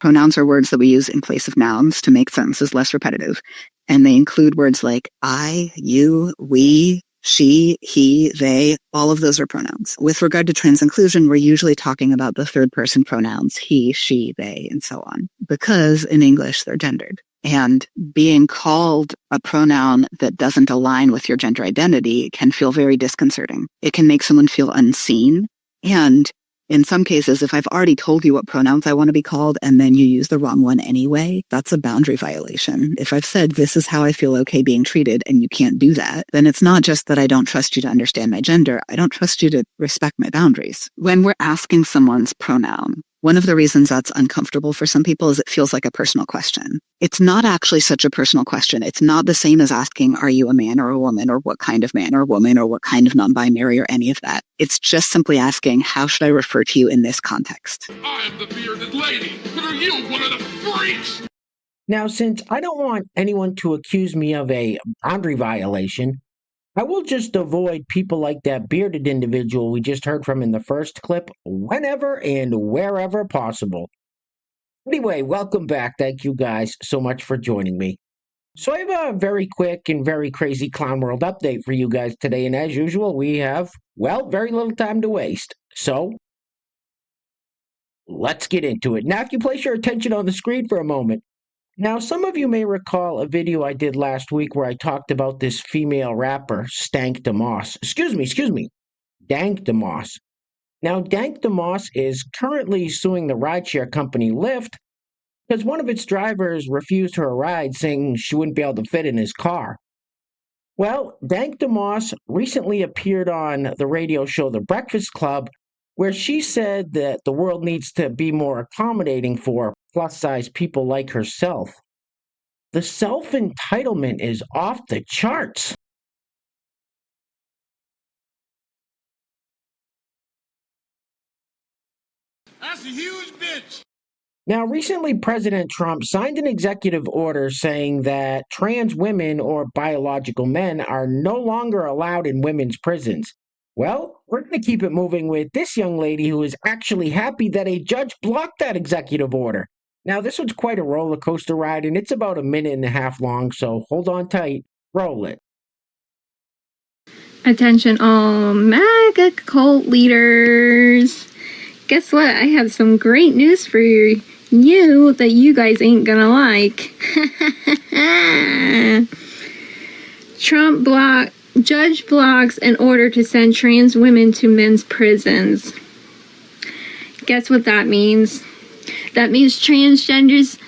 Pronouns are words that we use in place of nouns to make sentences less repetitive. And they include words like I, you, we, she, he, they. All of those are pronouns. With regard to trans inclusion, we're usually talking about the third person pronouns, he, she, they, and so on, because in English they're gendered. And being called a pronoun that doesn't align with your gender identity can feel very disconcerting. It can make someone feel unseen. And in some cases, if I've already told you what pronouns I want to be called and then you use the wrong one anyway, that's a boundary violation. If I've said, this is how I feel okay being treated, and you can't do that, then it's not just that I don't trust you to understand my gender. I don't trust you to respect my boundaries. When we're asking someone's pronoun, one of the reasons that's uncomfortable for some people is it feels like a personal question. It's not actually such a personal question. It's not the same as asking, are you a man or a woman, or what kind of man or woman, or what kind of non-binary, or any of that. It's just simply asking, how should I refer to you in this context? I am the bearded lady, and are you one of the freaks? Now, since I don't want anyone to accuse me of a boundary violation, I will just avoid people like that bearded individual we just heard from in the first clip whenever and wherever possible. Anyway, welcome back. Thank you guys so much for joining me. So I have a very quick and very crazy clown world update for you guys today, and as usual, we have, well, very little time to waste. So, let's get into it. Now, if you place your attention on the screen for a moment. Now, some of you may recall a video I did last week where I talked about this female rapper, Stank DeMoss. Excuse me, Dank DeMoss. Now, Dank DeMoss is currently suing the rideshare company Lyft because one of its drivers refused her a ride, saying she wouldn't be able to fit in his car. Well, Dank DeMoss recently appeared on the radio show The Breakfast Club, where she said that the world needs to be more accommodating for plus-size people like herself. The self-entitlement is off the charts. That's a huge bitch. Now, recently, President Trump signed an executive order saying that trans women or biological men are no longer allowed in women's prisons. Well, we're going to keep it moving with this young lady who is actually happy that a judge blocked that executive order. Now, this was quite a roller coaster ride, and it's about 1.5 minutes long, so hold on tight. Roll it. Attention all MAGA cult leaders. Guess what? I have some great news for you that you guys ain't gonna like. Judge blocks an order to send trans women to men's prisons. Guess what that means? That means transgenders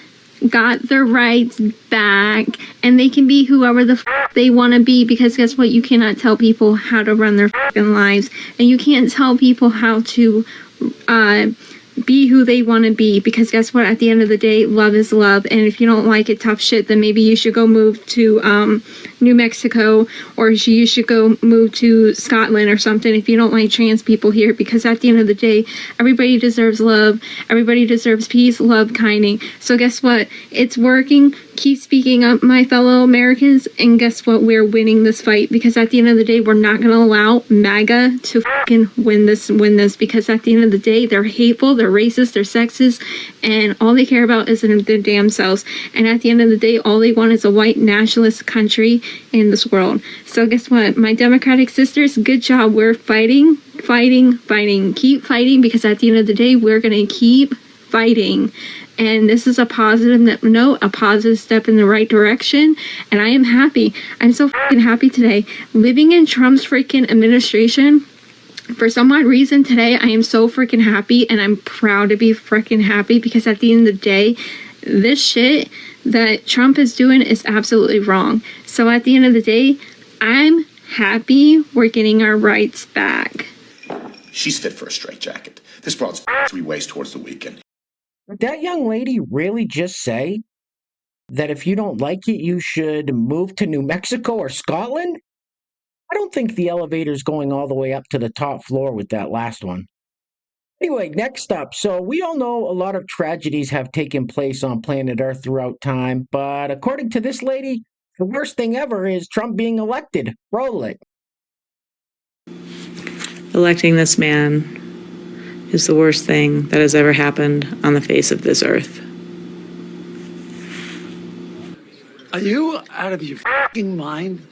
got their rights back and they can be whoever the they want to be, because guess what? You cannot tell people how to run their lives, and you can't tell people how to be who they want to be, because guess what? At the end of the day, love is love, and if you don't like it, tough shit, then maybe you should go move to New Mexico, or you should go move to Scotland or something if you don't like trans people here, because at the end of the day, everybody deserves love, everybody deserves peace, love, kindness. So guess what? It's working. Keep speaking up, my fellow Americans, and guess what? We're winning this fight, because at the end of the day, we're not going to allow MAGA to fucking win this, because at the end of the day, they're hateful, they're racist, they're sexist, and all they care about is their damn selves. And at the end of the day, all they want is a white nationalist country in this world. So guess what? My Democratic sisters, good job. We're fighting. Keep fighting, because at the end of the day, we're going to keep fighting. And this is a positive note, a positive step in the right direction. And I am happy. I'm so fucking happy today. Living in Trump's freaking administration, for some odd reason today, I am so freaking happy. And I'm proud to be freaking happy, because at the end of the day, this shit that Trump is doing is absolutely wrong. So at the end of the day, I'm happy we're getting our rights back. She's fit for a straitjacket. This broad's 3 ways towards the weekend. Did that young lady really just say that if you don't like it, you should move to New Mexico or Scotland? I don't think the elevator's going all the way up to the top floor with that last one. Anyway, next up. So we all know a lot of tragedies have taken place on planet Earth throughout time, but according to this lady, the worst thing ever is Trump being elected. Roll it. Electing this man is the worst thing that has ever happened on the face of this earth. Are you out of your fucking mind?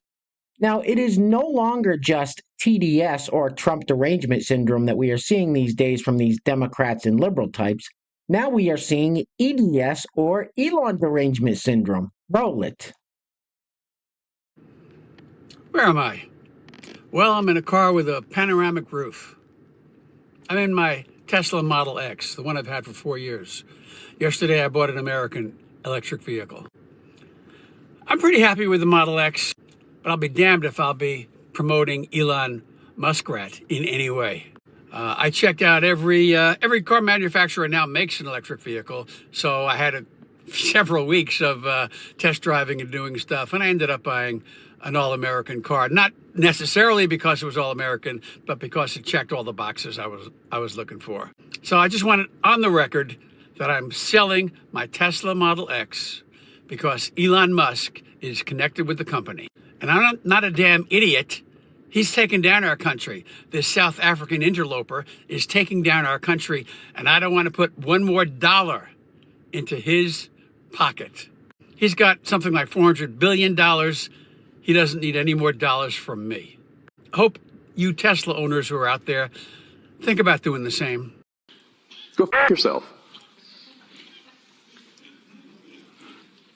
Now, it is no longer just TDS or Trump derangement syndrome that we are seeing these days from these Democrats and liberal types. Now we are seeing EDS or Elon derangement syndrome. Roll it. Where am I? Well, I'm in a car with a panoramic roof. I'm in my Tesla Model X, the one I've had for 4 years. Yesterday, I bought an American electric vehicle. I'm pretty happy with the Model X, but I'll be damned if I'll be promoting Elon Muskrat in any way. I checked out every car manufacturer now makes an electric vehicle, so I had several weeks of test driving and doing stuff, and I ended up buying an all-American car. Not necessarily because it was all-American, but because it checked all the boxes I was looking for. So I just wanted on the record that I'm selling my Tesla Model X because Elon Musk is connected with the company. And I'm not a damn idiot. He's taking down our country. This South African interloper is taking down our country, and I don't want to put one more dollar into his pocket. He's got something like $400 billion. He doesn't need any more dollars from me. Hope you Tesla owners who are out there think about doing the same. Go f*** yourself.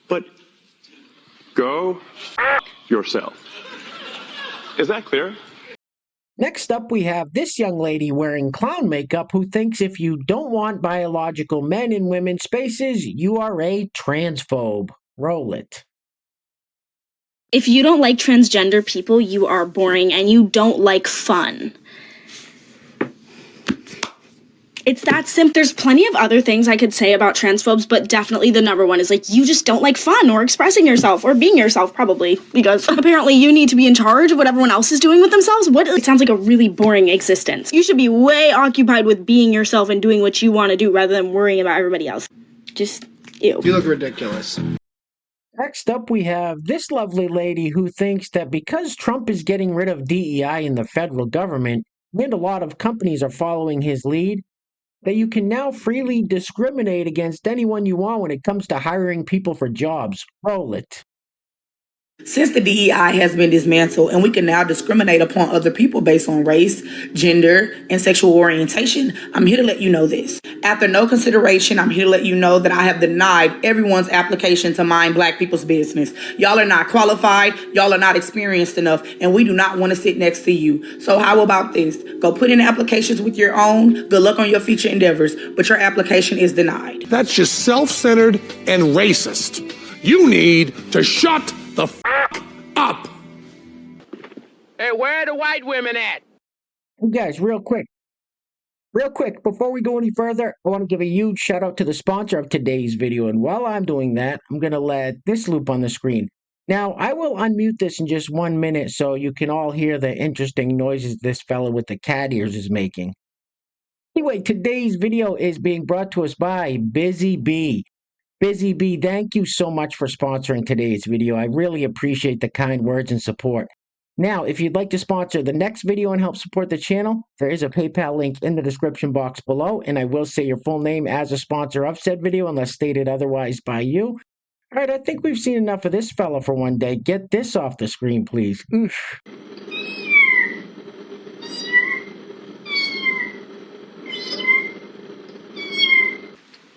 But go f*** yourself. Is that clear? Next up, we have this young lady wearing clown makeup who thinks if you don't want biological men in women's spaces, you are a transphobe. Roll it. If you don't like transgender people, you are boring and you don't like fun. It's that simple. There's plenty of other things I could say about transphobes, but definitely the number one is like, you just don't like fun or expressing yourself or being yourself, probably, because apparently you need to be in charge of what everyone else is doing with themselves. It sounds like a really boring existence. You should be way occupied with being yourself and doing what you want to do rather than worrying about everybody else. Just, ew. You look ridiculous. Next up, we have this lovely lady who thinks that because Trump is getting rid of DEI in the federal government, and a lot of companies are following his lead, that you can now freely discriminate against anyone you want when it comes to hiring people for jobs. Roll it. Since the DEI has been dismantled and we can now discriminate upon other people based on race, gender, and sexual orientation, I'm here to let you know this. After no consideration, I'm here to let you know that I have denied everyone's application to mind Black people's business. Y'all are not qualified, y'all are not experienced enough, and we do not want to sit next to you. So how about this? Go put in applications with your own. Good luck on your future endeavors, but your application is denied. That's just self-centered and racist. You need to shut the f*** up. Hey, where are the white women at? You guys, real quick, before we go any further, I want to give a huge shout out to the sponsor of today's video. And while I'm doing that, I'm going to let this loop on the screen. Now, I will unmute this in just 1 minute so you can all hear the interesting noises this fella with the cat ears is making. Anyway, today's video is being brought to us by Busy Bee. Busy Bee, thank you so much for sponsoring today's video. I really appreciate the kind words and support. Now, if you'd like to sponsor the next video and help support the channel, there is a PayPal link in the description box below, and I will say your full name as a sponsor of said video unless stated otherwise by you. All right, I think we've seen enough of this fella for one day. Get this off the screen, please. Oof.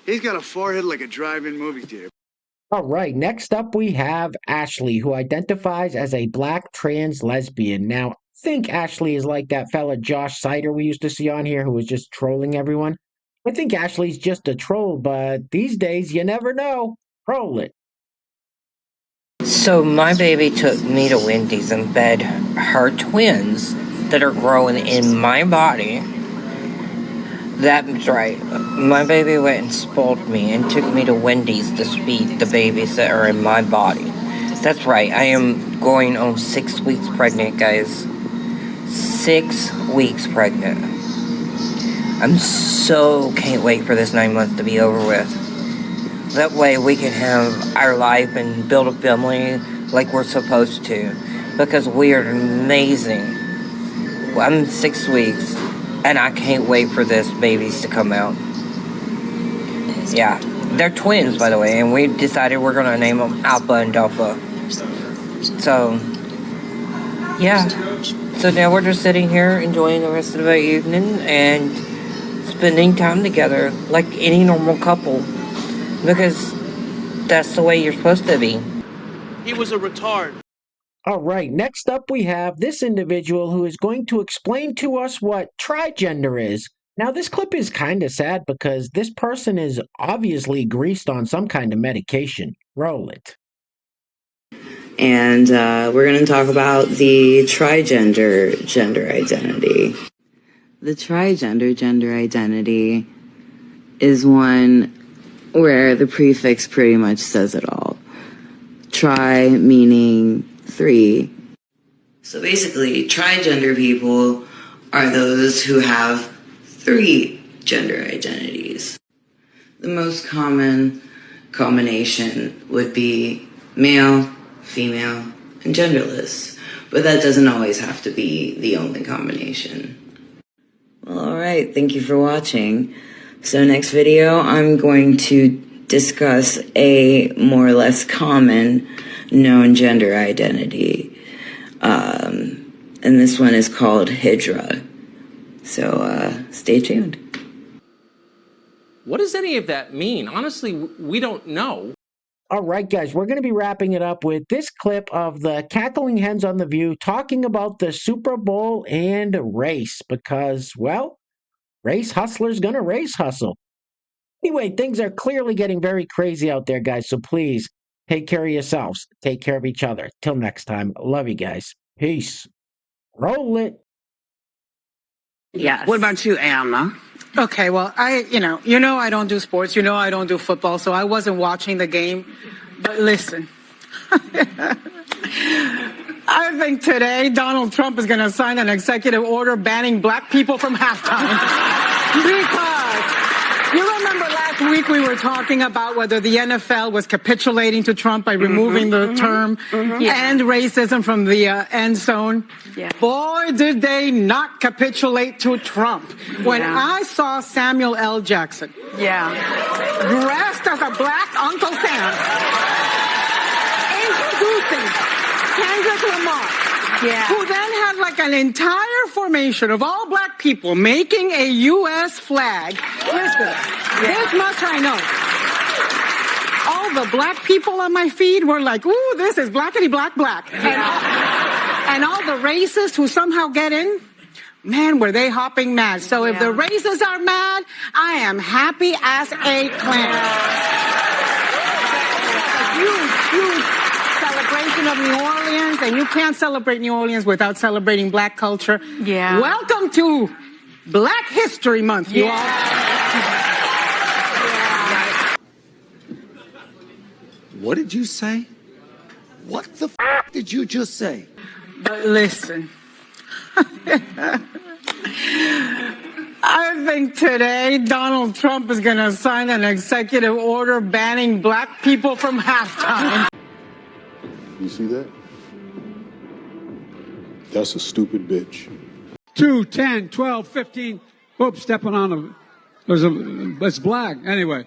He's got a forehead like a drive-in movie theater. All right, next up we have Ashley, who identifies as a Black trans lesbian. Now, I think Ashley is like that fella Josh Sider we used to see on here who was just trolling everyone. I think Ashley's just a troll, but these days you never know. Roll it. So my baby took me to Wendy's and fed her twins that are growing in my body. That's right. My baby went and spoiled me and took me to Wendy's to feed the babies that are in my body. That's right. I am going on 6 weeks pregnant, guys. 6 weeks pregnant. I'm so can't wait for this 9 months to be over with. That way we can have our life and build a family like we're supposed to. Because we are amazing. I'm 6 weeks. And I can't wait for this babies to come out. Yeah, They're twins, by the way, and we decided we're gonna name them Alpha and Delta. So, yeah. So now we're just sitting here enjoying the rest of the evening and spending time together like any normal couple. Because that's the way you're supposed to be. He was a retard. All right, next up we have this individual who is going to explain to us what trigender is. Now, this clip is kind of sad because this person is obviously greased on some kind of medication. Roll it. And we're going to talk about the trigender gender identity. The trigender gender identity is one where the prefix pretty much says it all. Tri meaning three. So basically, trigender people are those who have 3 gender identities. The most common combination would be male, female, and genderless, but that doesn't always have to be the only combination. Well, all right, thank you for watching. So next video, I'm going to discuss a more or less common known gender identity. And this one is called Hydra. So stay tuned. What does any of that mean? Honestly, we don't know. All right, guys, we're going to be wrapping it up with this clip of the cackling hens on The View talking about the Super Bowl and race because, well, race hustler's going to race hustle. Anyway, things are clearly getting very crazy out there, guys, so please take care of yourselves. Take care of each other. Till next time, love you guys. Peace. Roll it. Yes. What about you, Anna? Okay, well, you know I don't do sports. You know I don't do football, so I wasn't watching the game. But listen, I think today Donald Trump is going to sign an executive order banning black people from halftime. Because you remember last week we were talking about whether the NFL was capitulating to Trump by removing the term "end racism" from the end zone. Yeah. Boy, did they not capitulate to Trump. When I saw Samuel L. Jackson dressed as a black Uncle Sam introducing Kendrick Lamar, who then had like an entire formation of all black people making a U.S. flag. Listen, this much I know. All the black people on my feed were like, ooh, this is blackity black black. And all the racists who somehow get in, man, were they hopping mad. So if the racists are mad, I am happy as a clam. Huge celebration of New Orleans, and you can't celebrate New Orleans without celebrating black culture. Yeah. Welcome to Black History Month, you all. What did you say? What the f*** did you just say? But listen, I think today Donald Trump is going to sign an executive order banning black people from halftime. You see that? That's a stupid bitch. 2, 10, 12, 15. Oops, stepping on a. It's black. Anyway.